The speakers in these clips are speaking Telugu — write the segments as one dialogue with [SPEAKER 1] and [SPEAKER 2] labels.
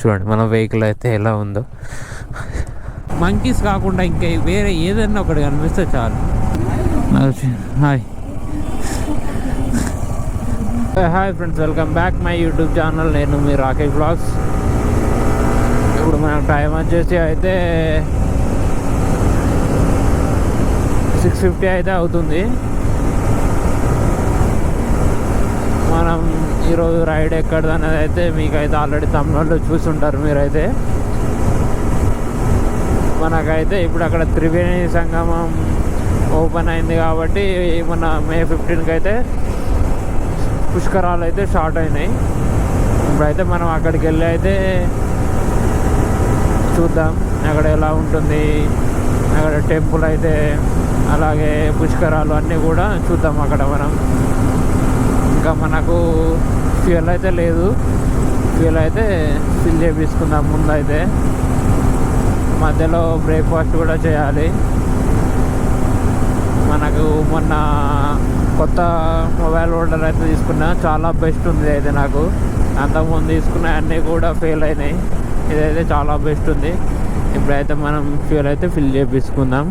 [SPEAKER 1] చూడండి మన వెహికల్ అయితే ఎలా ఉందో. మంకీస్ కాకుండా ఇంకా వేరే ఏదైనా ఒకటి కనిపిస్తే చాలు. Hi hi friends, welcome back my YouTube channel. నేను మీ రాకేష్ బ్లాగ్స్. ఇప్పుడు మనకు టైం వచ్చేసి అయితే 6:50 అయితే అవుతుంది. మనం ఈరోజు రైడ్ ఎక్కడిది అనేది అయితే మీకైతే ఆల్రెడీ తమిళనాడులో చూసుంటారు మీరైతే. మనకైతే ఇప్పుడు అక్కడ త్రివేణి సంగమం ఓపెన్ అయింది కాబట్టి మన May 15కి అయితే పుష్కరాలు అయితే స్టార్ట్ అయినాయి. ఇప్పుడైతే మనం అక్కడికి వెళ్ళి అయితే చూద్దాం అక్కడ ఎలా ఉంటుంది, అక్కడ టెంపుల్ అయితే అలాగే పుష్కరాలు అన్నీ కూడా చూద్దాం అక్కడ మనం. ఇంకా మనకు ఫ్యూయల్ అయితే లేదు, ఫ్యూయల్ అయితే ఫిల్ చేపించుకుందాం ముందైతే. మధ్యలో బ్రేక్ఫాస్ట్ కూడా చేయాలి. మనకు మొన్న కొత్త మొబైల్ హోల్డర్ అయితే తీసుకున్నా, చాలా బెస్ట్ ఉంది అయితే. నాకు అంతకుముందు తీసుకున్న అన్నీ కూడా ఫెయిల్ అయినాయి, ఇదైతే చాలా బెస్ట్ ఉంది. ఇప్పుడైతే మనం ఫ్యూయల్ అయితే ఫిల్ చేపించుకుందాం.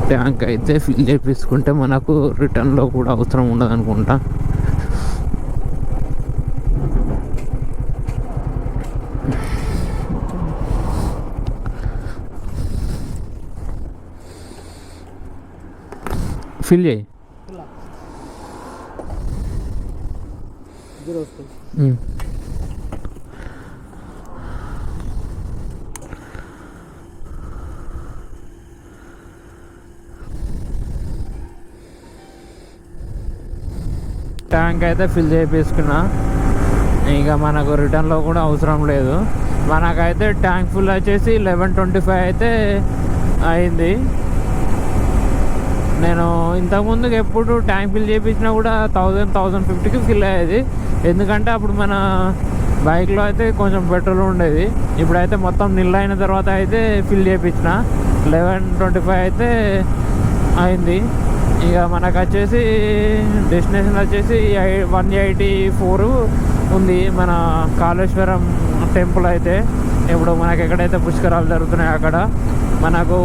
[SPEAKER 1] ట్యాంక్ అయితే ఫిల్ చేపించుకుంటే మనకు రిటర్న్లో కూడా అవసరం ఉండదు అనుకుంటా. ఫిల్ చేయి. ట్యాంక్ అయితే ఫిల్ చేయించుకున్నా, ఇంకా మనకు రిటర్న్లో కూడా అవసరం లేదు. మనకైతే ట్యాంక్ ఫుల్ వచ్చేసి 11:25 అయితే అయింది. నేను ఇంతకుముందుకు ఎప్పుడు ట్యాంక్ ఫిల్ చేయించినా కూడా 1000-1050కి ఫిల్ అయ్యేది. ఎందుకంటే అప్పుడు మన బైక్లో అయితే కొంచెం పెట్రోల్ ఉండేది. ఇప్పుడైతే మొత్తం నిల్ అయిన తర్వాత అయితే ఫిల్ చేయించిన 11:25 అయితే అయింది. ఇక మనకు వచ్చేసి డెస్టినేషన్ వచ్చేసి 184 ఉంది మన కాళేశ్వరం టెంపుల్ అయితే. ఇప్పుడు మనకి ఎక్కడైతే పుష్కరాలు జరుగుతున్నాయి అక్కడ మనకు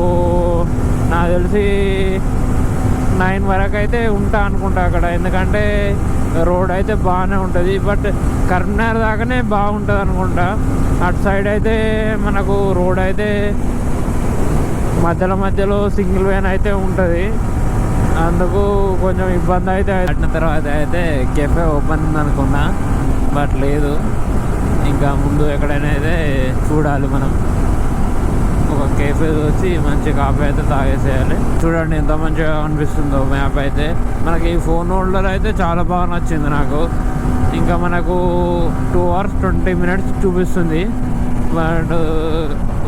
[SPEAKER 1] నాకు తెలిసి 9 వరకు అయితే ఉంటా అనుకుంటా అక్కడ. ఎందుకంటే రోడ్ అయితే బాగానే ఉంటుంది, బట్ కరీంనగర్ దాకానే బాగుంటుంది అనుకుంటా. అటు సైడ్ అయితే మనకు రోడ్ అయితే మధ్యలో సింగిల్ వేన్ అయితే ఉంటుంది, అందుకు కొంచెం ఇబ్బంది అయితే. అట్టిన తర్వాత అయితే కెఫే ఓపెన్ అనుకున్నా, బట్ లేదు. ఇంకా ముందు ఎక్కడైనా అయితే చూడాలి మనం. ఒక కేఫే వచ్చి మంచి కాఫీ అయితే తాగేసేయాలి. చూడండి ఎంత మంచిగా అనిపిస్తుందో మ్యాప్ అయితే. మనకి ఈ ఫోన్ హోల్డర్ అయితే చాలా బాగా నచ్చింది నాకు. ఇంకా మనకు 2 hours 20 minutes చూపిస్తుంది, బట్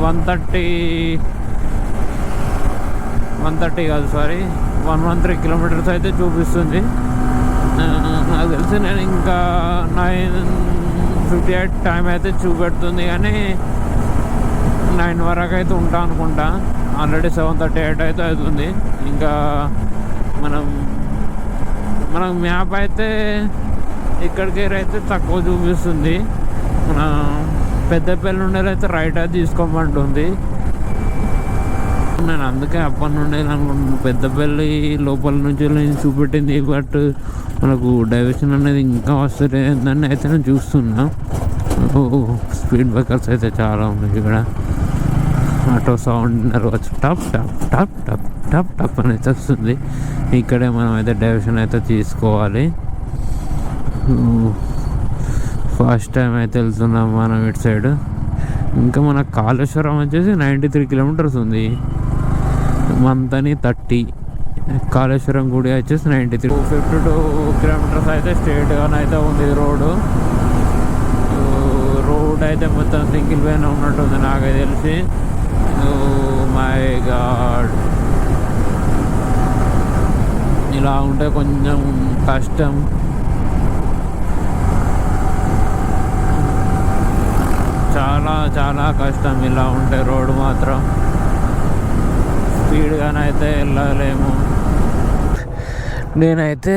[SPEAKER 1] 130 కాదు సారీ 113 kilometers అయితే చూపిస్తుంది. నాకు తెలిసి నేను ఇంకా 9:58 టైం అయితే చూపెడుతుంది, కానీ 9 వరకు అయితే ఉంటా అనుకుంటా. ఆల్రెడీ 7:38 అయితే అవుతుంది. ఇంకా మనం మ్యాప్ అయితే ఇక్కడికి అయితే తక్కువ చూపిస్తుంది. మన పెద్దపల్లి నుండి అయితే రైట్ అయితే తీసుకోమంటుంది. నేను అందుకే అప్పటి నుండి అనుకుంటున్నాను పెద్దపల్లి లోపల నుంచి చూపెట్టింది, బట్ మనకు డైవర్షన్ అనేది ఇంకా వస్తలేదని అయితే నేను చూస్తున్నా. స్పీడ్ బ్రేకర్స్ అయితే చాలా ఉన్నాయి ఇక్కడ. ఆటో సౌండ్ వచ్చి టప్ టప్ టప్ టప్ టప్ టప్ అని అయితే వస్తుంది. ఇక్కడే మనం అయితే డైవర్షన్ అయితే తీసుకోవాలి. ఫస్ట్ టైం అయితే వెళ్తున్నాం మనం ఇటు సైడ్. ఇంకా మన కాళేశ్వరం వచ్చేసి 93 kilometers ఉంది, మంతని 30. కాళేశ్వరం గుడి వచ్చేసి 93. 52 kilometers అయితే స్ట్రేట్గానైతే ఉంది రోడ్ అయితే. మొత్తం సింగిల్ వేన్ ఉన్నట్టుంది నాకు తెలిసి. మై గాడ్, ఇలా ఉంటే కొంచెం కష్టం. చాలా కష్టం ఇలా ఉంటే రోడ్డు మాత్రం. స్పీడ్గానైతే వెళ్ళలేము. నేనైతే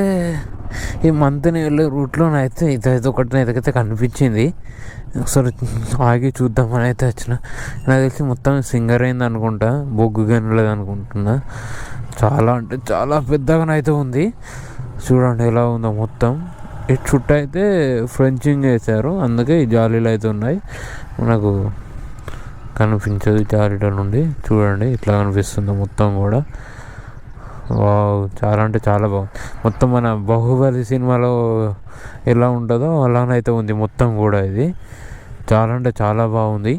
[SPEAKER 1] ఈ మంత్ని వెళ్ళే రూట్లోనైతే ఇదైతే ఒకటి నాకైతే కనిపించింది. ఒకసారి ఆగి చూద్దామని అయితే వచ్చిన. నాకు తెలిసి మొత్తం సింగర్ అయింది అనుకుంటా, బొగ్గు గనలేదు అనుకుంటున్నా. చాలా అంటే చాలా పెద్దగానైతే ఉంది. చూడండి ఎలా ఉందో మొత్తం. ఇటు చుట్టూ అయితే ఫ్రెంచింగ్ వేశారు, అందుకే ఈ జాలీలు అయితే ఉన్నాయి. మనకు కనిపించదు జాలీల నుండి. చూడండి ఇట్లా కనిపిస్తుంది మొత్తం కూడా. వావ్, చాలా అంటే చాలా బాగుంది. మొత్తం మన బాహుబలి సినిమాలో ఎలా ఉంటుందో అలానైతే ఉంది మొత్తం కూడా. ఇది చాలా అంటే చాలా బాగుంది.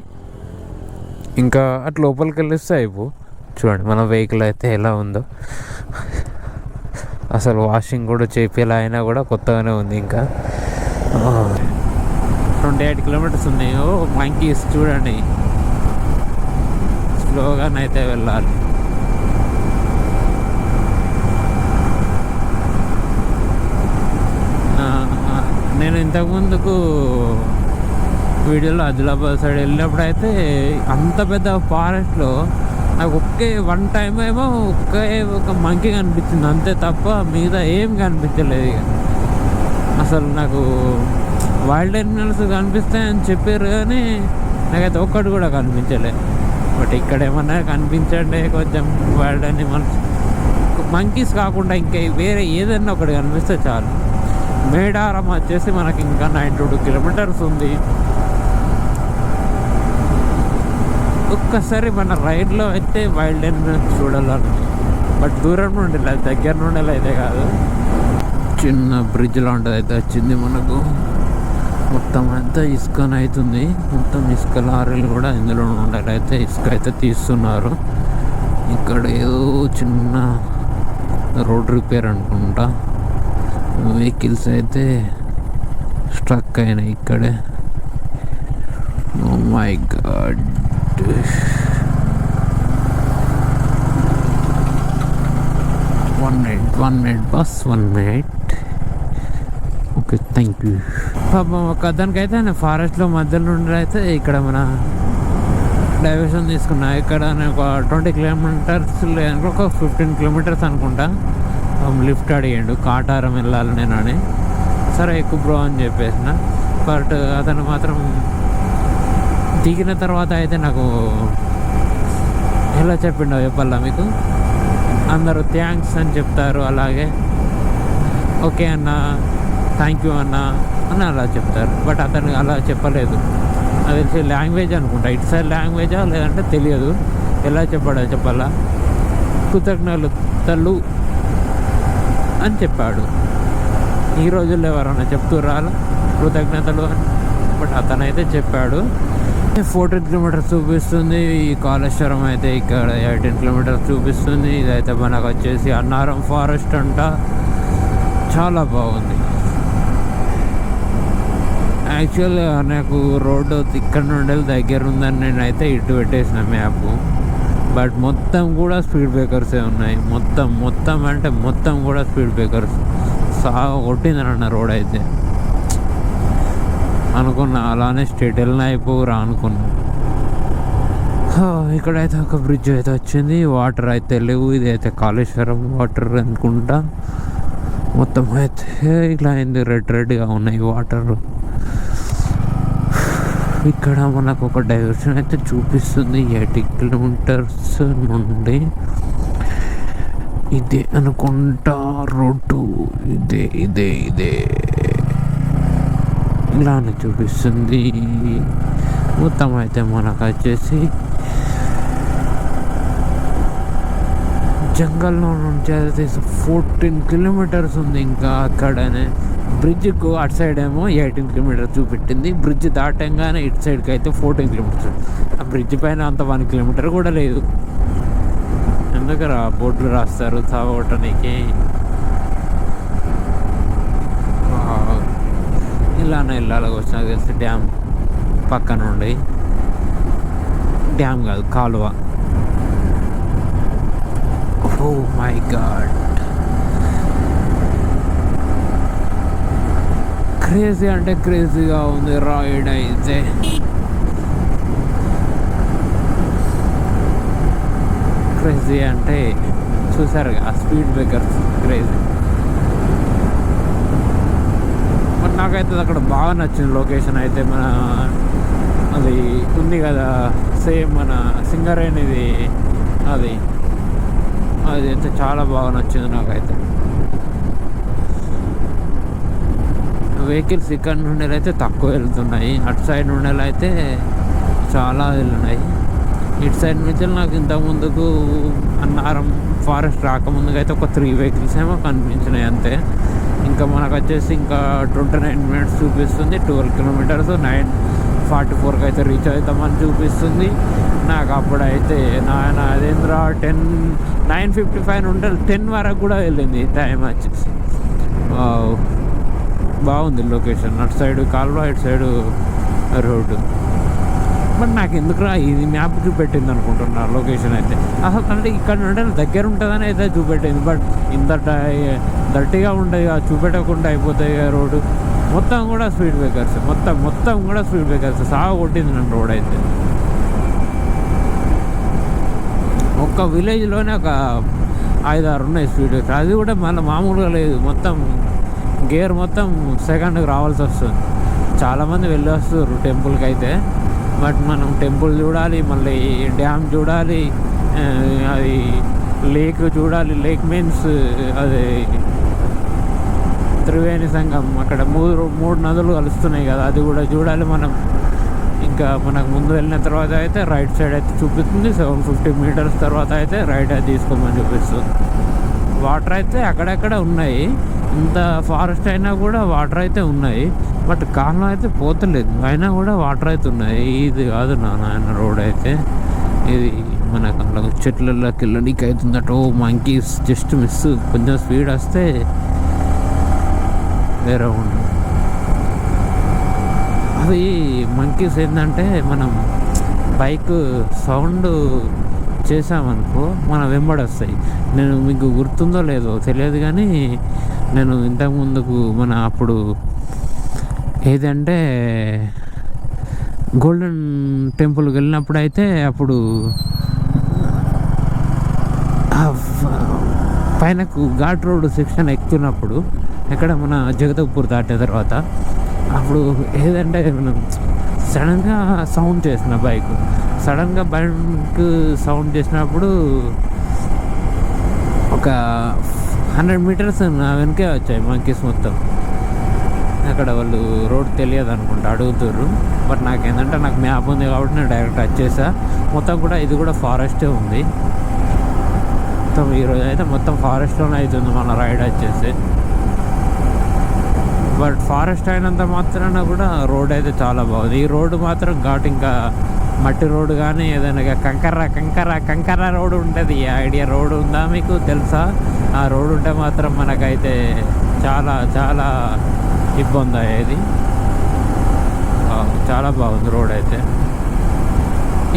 [SPEAKER 1] ఇంకా అటు లోపలికి వెళ్ళిస్తే అయిపో. చూడండి మన వెహికల్ అయితే ఎలా ఉందో. అసలు వాషింగ్ కూడా చేపేలా అయినా కూడా కొత్తగానే ఉంది. ఇంకా 28 కిలోమీటర్స్ ఉన్నాయి. మంకీస్ చూడండి, స్లోగానైతే వెళ్ళాలి. నేను ఇంతకుముందుకు వీడియోలో ఆదిలాబాద్ సైడ్ వెళ్ళినప్పుడు అయితే అంత పెద్ద ఫారెస్ట్లో నాకు వన్ టైం ఏమో ఒక మంకీ కనిపించింది అంతే తప్ప మిగతా ఏం కనిపించలేదు. ఇక అసలు నాకు వైల్డ్ యానిమల్స్ కనిపిస్తాయని చెప్పారు కానీ నాకైతే ఒక్కటి కూడా కనిపించలేదు. బట్ ఇక్కడ ఏమన్నా కనిపించండి కొంచెం వైల్డ్ యానిమల్స్, మంకీస్ కాకుండా ఇంకా వేరే ఏదైనా ఒకటి కనిపిస్తే చాలు. మేడారం వచ్చేసి మనకి ఇంకా 92 కిలోమీటర్స్ ఉంది. ఒక్కసారి మన రైడ్లో అయితే వైల్డ్ యానిమల్స్ చూడాలని, బట్ దూరం నుండి లేదు, దగ్గర నుండి అయితే కాదు. చిన్న బ్రిడ్జ్ లాంటిది అయితే వచ్చింది మనకు. మొత్తం అంతా ఇసుకని అవుతుంది. మొత్తం ఇసుక లారీలు కూడా ఇందులో ఉండాలి అయితే ఇసుక అయితే తీస్తున్నారు. ఇక్కడ ఏదో చిన్న రోడ్ రిపేర్ అనుకుంటా. వెహికల్స్ అయితే స్ట్రక్ అయినాయి ఇక్కడే. Oh my God. One minute boss, 1 మినిట్. Okay, thank you. పాపం ఒక అతనికైతే నేను ఫారెస్ట్లో మధ్యలో నుండి అయితే ఇక్కడ మన డైవర్షన్ తీసుకున్నా. ఇక్కడ నేను ఒక 20 కిలోమీటర్స్ లేదంటే ఒక 15 కిలోమీటర్స్ అనుకుంటా. లిఫ్ట్ అడిగాడు, కాటారం వెళ్ళాలి నేను అని. సరే ఎక్కువ బ్రో అని చెప్పేసిన. బట్ అతను మాత్రం దిగిన తర్వాత అయితే నాకు ఎలా చెప్పిండో చెప్పాలా మీకు. అందరూ థ్యాంక్స్ అని చెప్తారు, అలాగే ఓకే అన్న, థ్యాంక్ యూ అన్న అని అలా చెప్తారు. బట్ అతను అలా చెప్పలేదు. అది తెలిసి లాంగ్వేజ్ అనుకుంటా, ఇటు సైడ్ లాంగ్వేజా లేదంటే తెలియదు. ఎలా చెప్పాడో చెప్పాలా. కృతజ్ఞతలు అని చెప్పాడు. ఈ రోజుల్లో ఎవరన్నా చెప్తుర్రా కృతజ్ఞతలు అని? బట్ అతనైతే చెప్పాడు. 14 కిలోమీటర్స్ చూపిస్తుంది. ఈ కాళేశ్వరం అయితే ఇక్కడ 18 కిలోమీటర్స్ చూపిస్తుంది. ఇదైతే మనకు వచ్చేసి అన్నారం ఫారెస్ట్ అంట. చాలా బాగుంది. యాక్చువల్గా నాకు రోడ్డు ఇక్కడ నుండి దగ్గర ఉందని నేనైతే ఇటు పెట్టేసిన మ్యాప్. బట్ మొత్తం కూడా స్పీడ్ బ్రేకర్సే ఉన్నాయి. మొత్తం అంటే మొత్తం కూడా స్పీడ్ బ్రేకర్స్. కొట్టిందన్న రోడ్ అయితే. అనుకున్నా అలానే స్టేట్ వెళ్ళిన అయిపోరా అనుకున్నా. ఇక్కడైతే ఒక బ్రిడ్జ్ అయితే వచ్చింది. వాటర్ అయితే లేవు. ఇదైతే కాళేశ్వరం వాటర్ అనుకుంటా. మొత్తం అయితే ఇలా అయింది, రెడ్గా ఉన్నాయి వాటర్. ఇక్కడ మనకు ఒక డైవర్షన్ అయితే చూపిస్తుంది 80 కిలోమీటర్స్ నుండి. ఇదే అనుకుంటా రోడ్డు. ఇదే ఇలానే చూపిస్తుంది. మొత్తం అయితే మనకు వచ్చేసి జంగల్లో నుంచి అయితే 14 కిలోమీటర్స్ ఉంది. ఇంకా అక్కడనే బ్రిడ్జ్కు అటు సైడ్ ఏమో 18 కిలోమీటర్స్ చూపెట్టింది. బ్రిడ్జ్ దాటంగానే ఇటు సైడ్కి అయితే 14 కిలోమీటర్స్. ఆ బ్రిడ్జ్ పైన అంత 1 కిలోమీటర్ కూడా లేదు. ఎందుకరా బోర్డులు రాస్తారు తాగొట్టడానికి. ఇలానే వెళ్ళాలి వచ్చినా తెలిసి డ్యామ్ పక్క నుండి. డ్యామ్ కాదు, కాలువ. ఓ మై గాడ్, క్రేజీ అంటే క్రేజీగా ఉంది రైడ్ అయితే. క్రేజీ అంటే చూసారు ఆ స్పీడ్ బ్రేకర్స్ క్రేజీ. మరి నాకైతే అక్కడ బాగా నచ్చింది లొకేషన్ అయితే. మన అది ఉంది కదా సేమ్ మన సింగరేణిది, అది అది అయితే చాలా బాగా నచ్చింది నాకైతే. వెహికల్స్ ఇక్కడ నుండి అయితే తక్కువ వెళ్తున్నాయి, అటు సైడ్ నుండి అయితే చాలా వెళ్ళినాయి. ఇటు సైడ్ నుంచి నాకు ఇంతకుముందుకు అన్నారం ఫారెస్ట్ రాకముందుకు అయితే ఒక 3 వెహికల్స్ ఏమో కనిపించినాయి అంతే. ఇంకా మనకు వచ్చేసి ఇంకా 29 minutes చూపిస్తుంది, 12 kilometers, 9:44కి అయితే రీచ్ అవుతామని చూపిస్తుంది నాకు. అప్పుడైతే నాయన అదేంద్రా 9:55 నుండి 10 వరకు కూడా వెళ్ళింది టైం వచ్చేసి. బాగుంది లొకేషన్, అటు సైడ్ కాలువ, ఇటు సైడు రోడ్డు. బట్ నాకు ఎందుకురా ఇది మ్యాప్ చూపెట్టింది అనుకుంటున్నా లొకేషన్ అయితే. అసలు అంటే ఇక్కడ నుండి దగ్గర ఉంటుందని అయితే చూపెట్టింది, బట్ ఇంత దట్టిగా ఉంటుంది చూపెట్టకుండా అయిపోతాయి రోడ్డు. మొత్తం కూడా స్పీడ్ బ్రేకర్స్, మొత్తం కూడా స్పీడ్ బ్రేకర్స్ సాగు కొట్టింది నన్ను రోడ్ అయితే. ఒక్క విలేజ్లోనే ఒక 5-6 ఉన్నాయి స్పీడ్ బ్రేకర్, అది కూడా మన మామూలుగా లేదు. మొత్తం గేర్ మొత్తం సెకండ్కి రావాల్సి వస్తుంది. చాలామంది వెళ్ళి వస్తారు టెంపుల్కి అయితే, బట్ మనం టెంపుల్ చూడాలి, మళ్ళీ డ్యామ్ చూడాలి, అది లేక్ చూడాలి. లేక్ మీన్స్ అది త్రివేణి సంగం, అక్కడ మూడు నదులు కలుస్తున్నాయి కదా, అది కూడా చూడాలి మనం. ఇంకా మనకు ముందు వెళ్ళిన తర్వాత అయితే రైట్ సైడ్ అయితే చూపిస్తుంది, 750 meters తర్వాత అయితే రైట్ అయితే తీసుకోమని చూపిస్తుంది. వాటర్ అయితే అక్కడక్కడ ఉన్నాయి, ఇంత ఫారెస్ట్ అయినా కూడా వాటర్ అయితే ఉన్నాయి, బట్ కాలం అయితే పోతలేదు, అయినా కూడా వాటర్ అయితే ఉన్నాయి. ఇది కాదు నాన్న రోడ్ అయితే, ఇది మనకు అట్లా చెట్లలోకి వెళ్ళడానికి అవుతుందట. ఓ మంకీస్ జస్ట్ మిస్, కొంచెం స్పీడ్ వస్తే వేరే ఉండు. అవి మంకీస్ ఏంటంటే మనం బైక్ సౌండ్ చేసామనుకో మన వెంబడి వస్తాయి. నేను మీకు గుర్తుందో లేదో తెలియదు కానీ నేను ఇంతకుముందుకు మన అప్పుడు ఏదంటే గోల్డెన్ టెంపుల్కి వెళ్ళినప్పుడు అయితే అప్పుడు పైనకు ఘాట్ రోడ్ సెక్షన్ ఎక్కుతున్నప్పుడు ఎక్కడ మన జగదవ్పూర్ దాటిన తర్వాత అప్పుడు ఏదంటే మనం సడన్గా సౌండ్ చేసిన బైక్ సౌండ్ చేసినప్పుడు ఒక 100 meters నా వెనకే వచ్చాయి మంకీస్ మొత్తం. అక్కడ వాళ్ళు రోడ్ తెలియదు అనుకుంటా అడుగుతారు, బట్ నాకేంటంటే నాకు మ్యాప్ ఉంది కాబట్టి నేను డైరెక్ట్ వచ్చేసా. మొత్తం కూడా ఇది కూడా ఫారెస్టే ఉంది, మొత్తం ఈరోజు అయితే మొత్తం ఫారెస్ట్లోనే అవుతుంది మన రైడ్ వచ్చేసి. బట్ ఫారెస్ట్ అయినంత మాత్రాన కూడా రోడ్ అయితే చాలా బాగుంది. ఈ రోడ్డు మాత్రం ఘాట్, ఇంకా మట్టి రోడ్డు కానీ ఏదైనా కంకర రోడ్డు ఉంటుంది. ఐడియా రోడ్డు ఉందా మీకు, తెలుసా? ఆ రోడ్డు ఉంటే మాత్రం మనకైతే చాలా చాలా ఇబ్బంది అయ్యేది. చాలా బాగుంది రోడ్ అయితే.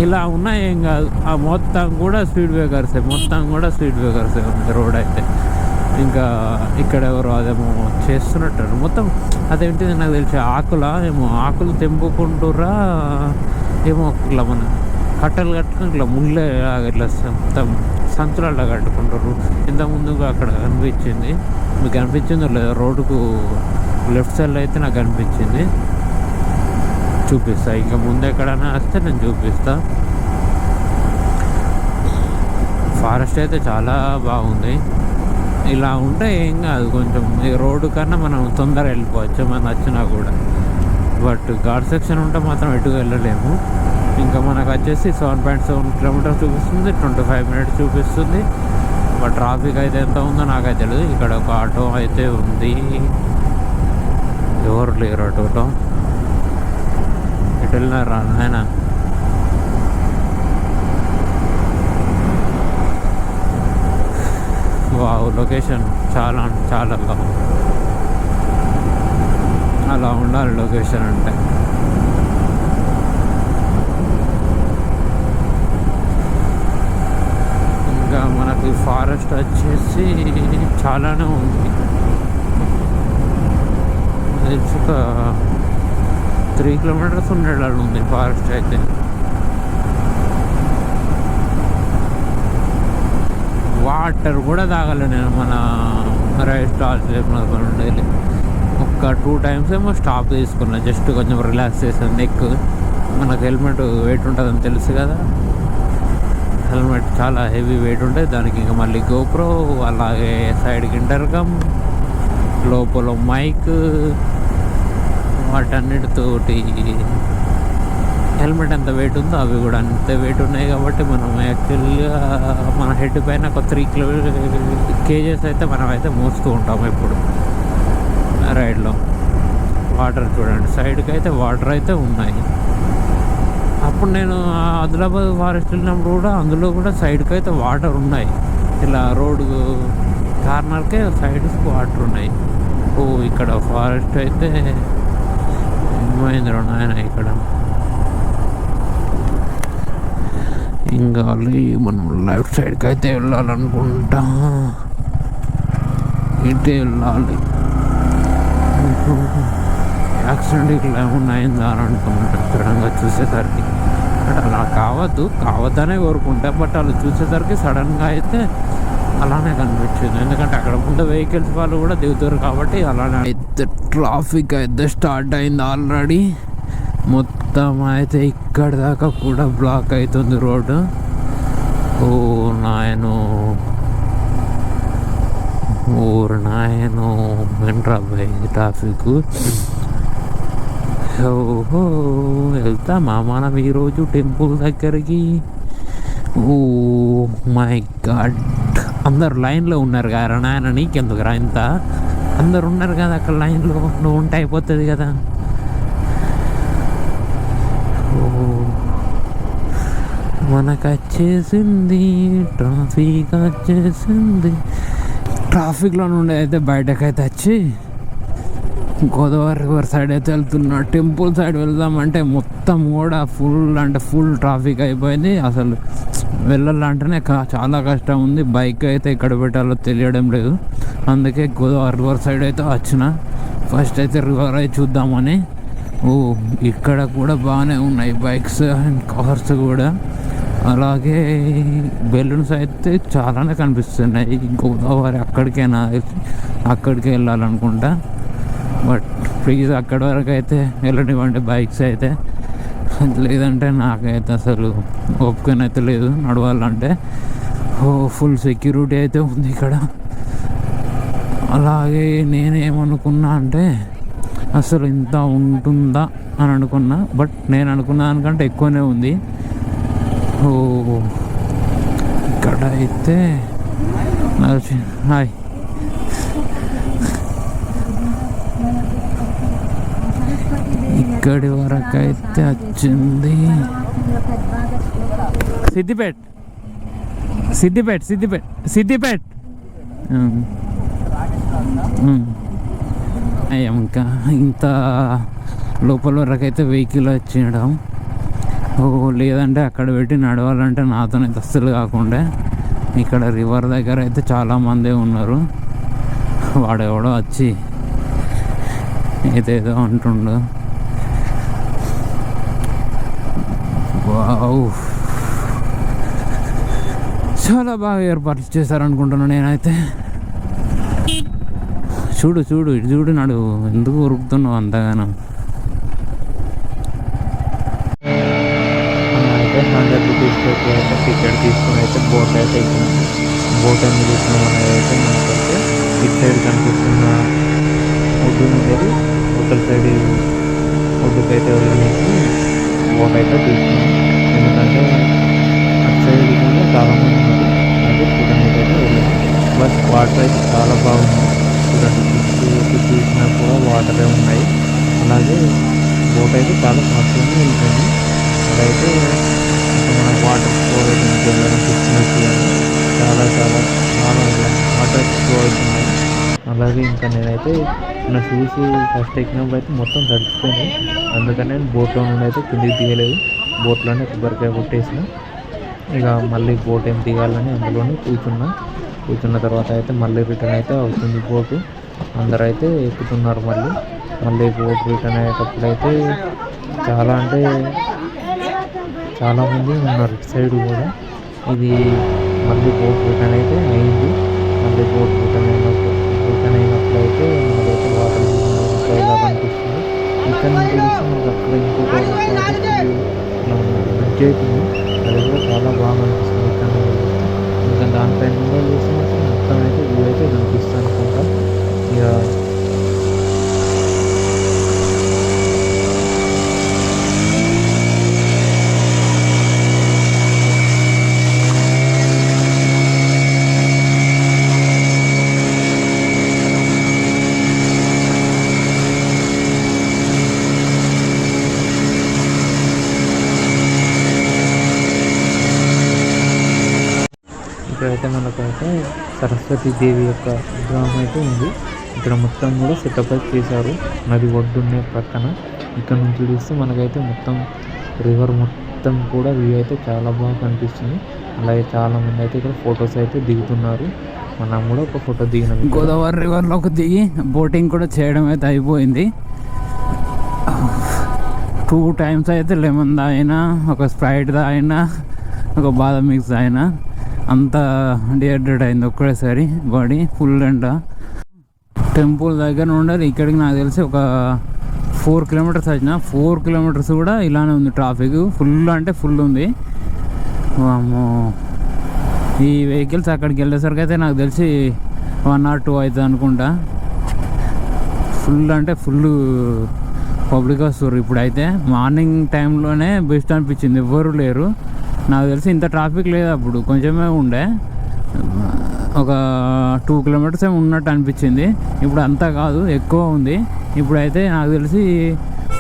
[SPEAKER 1] ఇలా ఉన్నా ఏం కాదు, ఆ మొత్తం కూడా స్పీడ్ బ్రేకర్సే ఉంది రోడ్ అయితే. ఇంకా ఇక్కడ ఎవరు అదేమో చేస్తున్నట్టు మొత్తం, అదేంటిది నాకు తెలిసి ఆకులు తెంపుకుంటురా ఏమో, ఇట్లా మన కట్టలు కట్టుకుని ఇట్లా ముళ్ళే ఇట్లా మొత్తం సంచులలో కట్టుకుంటారు. ఇంతకుముందుగా అక్కడ కనిపించింది, మీకు కనిపించిందో లేదా? రోడ్డుకు లెఫ్ట్ సైడ్లో అయితే నాకు కనిపించింది, చూపిస్తా. ఇంకా ముందు ఎక్కడైనా వస్తే నేను చూపిస్తా. ఫారెస్ట్ అయితే చాలా బాగుంది. ఇలా ఉంటే ఏం కాదు, కొంచెం ఈ రోడ్డు కన్నా మనం తొందరగా వెళ్ళిపోవచ్చు మనం వచ్చినా కూడా. బట్ ఘాట్ సెక్షన్ ఉంటే మాత్రం ఎటుగా వెళ్ళలేము. ఇంకా మనకు వచ్చేసి 7.7 kilometers చూపిస్తుంది, 25 minutes చూపిస్తుంది. బట్ ట్రాఫిక్ అయితే ఎంత ఉందో నాకైతే తెలియదు. ఇక్కడ ఒక ఆటో అయితే ఉంది, ఎవరు లేరు ఆటోలో. ఎటు వెళ్ళినారా ఆయన? వావ్, లొకేషన్ చాలా చాలా బాగుంది. అలా ఉండాలి లొకేషన్ అంటే. ఇంకా మనకి ఫారెస్ట్ వచ్చేసి చాలానే ఉంది, ఒక 3 kilometers ఉండేలాగా ఉంది ఫారెస్ట్ అయితే. వాటర్ కూడా తాగాలి నేను మన రైస్ స్టాల్ ఉండేది. ఒక్క ఒక 2 times ఏమో స్టాప్ తీసుకున్నా, జస్ట్ కొంచెం రిలాక్స్ చేసాను. నెక్ మనకు హెల్మెట్ వెయిట్ ఉంటుందని తెలుసు కదా, హెల్మెట్ చాలా హెవీ వెయిట్ ఉంటుంది దానికి. ఇంకా మళ్ళీ గోప్రో, అలాగే సైడ్కి ఇంటర్కమ్, లోపల మైక్, వాటన్నిటితోటి హెల్మెట్ ఎంత వెయిట్ ఉందో అవి కూడా అంతే వెయిట్ ఉన్నాయి. కాబట్టి మనం యాక్చువల్గా మన హెడ్ పైన ఒక 3 kgs అయితే మనం అయితే మోస్తూ ఉంటాము ఎప్పుడు రైడ్లో. వాటర్ చూడండి, సైడ్కి అయితే వాటర్ అయితే ఉన్నాయి. అప్పుడు నేను ఆదిలాబాద్ ఫారెస్ట్ వెళ్ళినప్పుడు కూడా అందులో కూడా సైడ్కి అయితే వాటర్ ఉన్నాయి. ఇలా రోడ్డు కార్నర్కే సైడ్కి వాటర్ ఉన్నాయి. ఓ ఇక్కడ ఫారెస్ట్ అయితే ఏమైంది నాయన. ఇక్కడ ఇంకా మనం లెఫ్ట్ సైడ్కి అయితే వెళ్ళాలనుకుంటా, ఇటే వెళ్ళాలి. యాక్సిడెంట్ ఇట్లా ఏమన్నా అయిందా అని అనుకుంటాను సడన్గా చూసేసరికి. బట్ అలా కావద్దనే కోరుకుంటా, బట్ అలా చూసేసరికి సడన్గా అయితే అలానే కనిపించింది. ఎందుకంటే అక్కడ ముందు వెహికల్స్ వాళ్ళు కూడా దిగుతారు కాబట్టి అలానే అయితే. ట్రాఫిక్ అయితే స్టార్ట్ అయింది ఆల్రెడీ. మొత్తం అయితే ఇక్కడ దాకా కూడా బ్లాక్ అవుతుంది రోడ్డు. ఓ నాయను ఏంట్రా బాయ్ ట్రాఫిక్. ఓహో వెళ్తామా మనం ఈరోజు టెంపుల్ దగ్గరికి. ఓ మై గాడ్, అందరు లైన్లో ఉన్నారు కదా నాయన, నీకెందుకురా ఇంత? అందరు ఉన్నారు కదా అక్కడ లైన్లో, నువ్వు ఉంటే అయిపోతుంది కదా. మనకు వచ్చేసింది ట్రాఫిక్, వచ్చేసింది. ట్రాఫిక్లో నుండి అయితే బయటకైతే వచ్చి గోదావరి రివర్ సైడ్ అయితే వెళ్తున్నా. టెంపుల్ సైడ్ వెళ్దామంటే మొత్తం కూడా ఫుల్ ట్రాఫిక్ అయిపోయింది. అసలు వెళ్ళాలంటేనే చాలా కష్టం ఉంది. బైక్ అయితే ఎక్కడ పెట్టాలో తెలియడం లేదు. అందుకే గోదావరి రివర్ సైడ్ అయితే వచ్చిన. ఫస్ట్ అయితే రివర్ అయితే చూద్దామని. ఓ ఇక్కడ కూడా బాగానే ఉన్నాయి బైక్స్ అండ్ కార్స్ కూడా. అలాగే బెలూన్స్ అయితే చాలానే కనిపిస్తున్నాయి. గోదావరి అక్కడికే వెళ్ళాలనుకుంటా. బట్ ప్లీజ్ అక్కడి వరకు అయితే వెళ్ళనివ్వండి బైక్స్ అయితే, లేదంటే నాకైతే అసలు ఓపికనైతే లేదు నడవాలంటే. ఫుల్ సెక్యూరిటీ అయితే ఉంది ఇక్కడ. అలాగే నేనేమనుకున్నా అంటే అసలు ఇంత ఉంటుందా అని అనుకున్నా, బట్ నేను అనుకున్న దానికంటే ఎక్కువనే ఉంది. ఇక్కడ అయితే హాయ్, ఇక్కడి వరకు అయితే వచ్చింది. సిద్దిపేట్ ఇంకా ఇంత లోపల వరకు అయితే వెహికల్ వచ్చేయడం. లేదంటే అక్కడ పెట్టి నడవాలంటే నాతోనైతే అస్సలు కాకుండా. ఇక్కడ రివర్ దగ్గర అయితే చాలామంది ఉన్నారు. వాడెవడో వచ్చి ఏదేదో అంటుండు. వావ్, చాలా బాగా ఏర్పాట్లు చేశారనుకుంటున్నాను నేనైతే. చూడు ఇటు చూడు, నాడు ఎందుకు ఉరుకుతున్నావు అంతగానో. అయితే 100 రూపీస్ అయితే టికెట్ తీసుకుని అయితే బోట్ అయితే ఎక్కినాం. బోట్ ఎందుకు తీసుకున్నాం అనేది అయితే మనకైతే ఇటు సైడ్ కనిపిస్తున్న ఒడ్డు నుండి హోటల్ సైడ్ ఒడ్డుకైతే వెళ్ళడానికి బోట్ అయితే తీసుకున్నాం. ఎందుకంటే అటు సైడ్ కూడా చాలామంది ఉన్నారు. అయితే చూడడానికి అయితే వెళ్ళాము. బట్ వాటర్ అయితే చాలా బాగుంది. చూడండి చుట్టూ చూసినా కూడా వాటరే ఉన్నాయి. అలాగే బోట్ అయితే చాలా ఫాస్ట్గానే వెళ్తుంది. అదైతే మన వాటర్ స్టోరేజ్ వెళ్ళడానికి చాలా వాటర్ స్టోర్ అవుతున్నాయి. అలాగే ఇంకా నేనైతే నా షూస్ ఫస్ట్ ఎక్కినప్పుడు అయితే మొత్తం తడిచిపోయినాయి. అందుకని నేను బోట్లో నుండి అయితే కిందికి దిగలేదు. బోట్లోనే కొబ్బరికాయ కొట్టేసిన. ఇక మళ్ళీ బోట్ ఏం దిగాలని అందులోనే కూర్చున్న తర్వాత అయితే మళ్ళీ రిటర్న్ అయితే అవుతుంది బోటు. అందరూ అయితే ఎక్కుతున్నారు. మళ్ళీ బోట్ రిటర్న్ అయ్యేటప్పుడు అయితే చాలామంది ఉన్నారు ఇటు సైడ్ కూడా. ఇది మళ్ళీ బోట్ రిటర్న్ అయితే అయింది. మళ్ళీ బోట్ రిటర్న్ అయినప్పుడు అయితే మనకైతే వాటర్ ఇలా కనిపిస్తుంది. ఇక్కడ నుంచి చూస్తే మనకు అక్కడ ఇంకొక ప్రాజెక్ట్ ఇలా బ్రిడ్జ్ అవుతుంది, అది కూడా చాలా బాగా అనిపిస్తుంది. ఇక్కడ ఇంకా దానిపైన కూడా చూస్తే మొత్తం అయితే వ్యూ అయితే కనిపిస్తుంది అనుకుంటా. ఇక ఇక్కడైతే మనకైతే సరస్వతి దేవి యొక్క విగ్రహం అయితే ఉంది. ఇక్కడ మొత్తం కూడా సెటప్ అయితే చేశారు నది ఒడ్డున్నే పక్కన. ఇక్కడ నుంచి చూస్తే మనకైతే మొత్తం రివర్ మొత్తం కూడా వ్యూ అయితే చాలా బాగా కనిపిస్తుంది. అలాగే చాలా మంది అయితే ఇక్కడ ఫొటోస్ అయితే దిగుతున్నారు. మనం కూడా ఒక ఫోటో దిగినాం.
[SPEAKER 2] గోదావరి రివర్లోకి దిగి బోటింగ్ కూడా చేయడం అయితే అయిపోయింది. 2 times అయితే లెమన్ తాగినా, ఒక స్ప్రైట్ తాగినా, ఒక బాదం మిక్స్ తాగినా, అంతా డిహైడ్రేట్ అయింది ఒక్కడేసారి బాడీ ఫుల్. ఎండ టెంపుల్ దగ్గర ఉండాలి ఇక్కడికి నాకు తెలిసి ఒక 4 kilometers వచ్చిన. 4 kilometers కూడా ఇలానే ఉంది ట్రాఫిక్, ఫుల్ అంటే ఫుల్ ఉంది. ఈ వెహికల్స్ అక్కడికి వెళ్ళేసరికి అయితే నాకు తెలిసి 1 or 2 అవుతుంది అనుకుంటా. ఫుల్ అంటే ఫుల్ పబ్లిక్ వస్తారు. ఇప్పుడైతే మార్నింగ్ టైంలోనే బెస్ట్ అనిపించింది, ఎవ్వరు లేరు. నాకు తెలిసి ఇంత ట్రాఫిక్ లేదు, అప్పుడు కొంచెమే ఉండే, ఒక 2 kilometers ఏమి ఉన్నట్టు అనిపించింది. ఇప్పుడు అంతా కాదు, ఎక్కువ ఉంది. ఇప్పుడైతే నాకు తెలిసి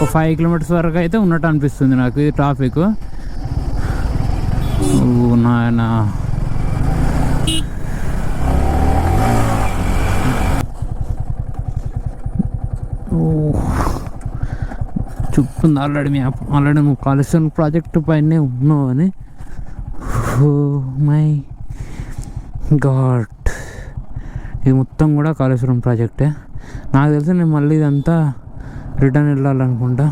[SPEAKER 2] ఒక 5 kilometers వరకు అయితే ఉన్నట్టు అనిపిస్తుంది నాకు ఇది ట్రాఫిక్. నాయన చెప్తుంది ఆల్రెడీ నువ్వు కాళేశ్వరం ప్రాజెక్టు పైనే ఉన్నావు అని. ఓ మై గాడ్, ఇది మొత్తం కూడా కాళేశ్వరం ప్రాజెక్టే. నాకు తెలిసి నేను మళ్ళీ ఇదంతా రిటర్న్ వెళ్ళాలనుకుంటా.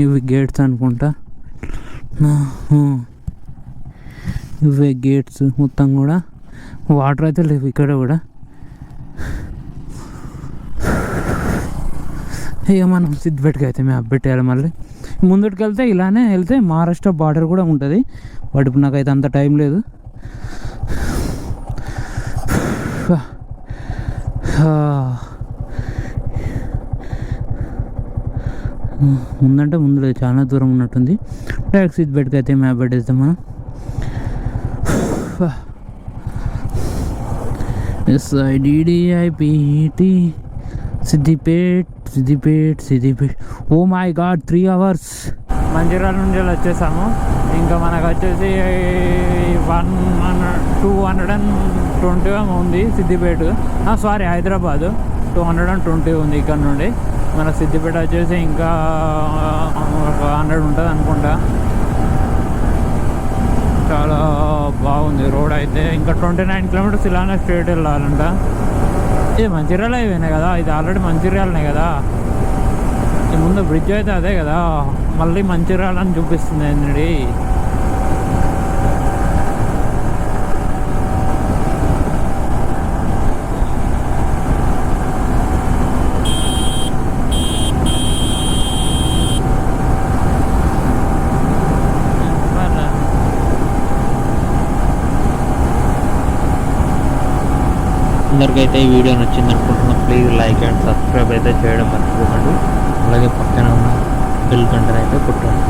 [SPEAKER 2] ఇవి గేట్స్ అనుకుంటా, ఇవే గేట్స్ మొత్తం కూడా. వాటర్ అయితే లేవు ఇక్కడ కూడా. ఇక మనం సిద్దిపేటకి అయితే మ్యాప్ పెట్టేయాలి. మళ్ళీ ముందుకు వెళ్తే ఇలానే వెళ్తే మహారాష్ట్ర బార్డర్ కూడా ఉంటుంది. బట్ ఇప్పుడు నాకైతే అంత టైం లేదు. ముందంటే ముందు లేదు, చాలా దూరం ఉన్నట్టుంది. డైరెక్ట్ సిద్దిపేటకి అయితే మ్యాప్ పెట్టేస్తాం మనం. SIDDIPT Siddipet. Oh my God, 3 hours.
[SPEAKER 1] Mancherial నుంచి వచ్చేసాము. ఇంకా మనకు వచ్చేసి 220 ఉంది సిద్దిపేట. సారీ, హైదరాబాద్ 220 ఉంది ఇక్కడ నుండి. మన సిద్దిపేట వచ్చేసి ఇంకా ఒక 100 ఉంటుంది అనుకుంటా. చాలా బాగుంది రోడ్ అయితే. ఇంకా 29 kilometers ఇలానే స్ట్రేట్ వెళ్ళాలంట. ఇది మంచిర్యాల అయిపోయినా కదా, ఇది ఆల్రెడీ మంచిర్యాలనే కదా. ఈ ముందు బ్రిడ్జ్ అయితే అదే కదా, మళ్ళీ మంచిర్యాల అని చూపిస్తుంది ఏంటండి.
[SPEAKER 2] అందరికైతే ఈ వీడియో నచ్చింది అనుకుంటున్నాను. ప్లీజ్ లైక్ అండ్ సబ్స్క్రైబ్ అయితే చేయడం మర్చిపోకండి. అలాగే పక్కన ఉన్న బెల్ గంటను అయితే కొట్టండి.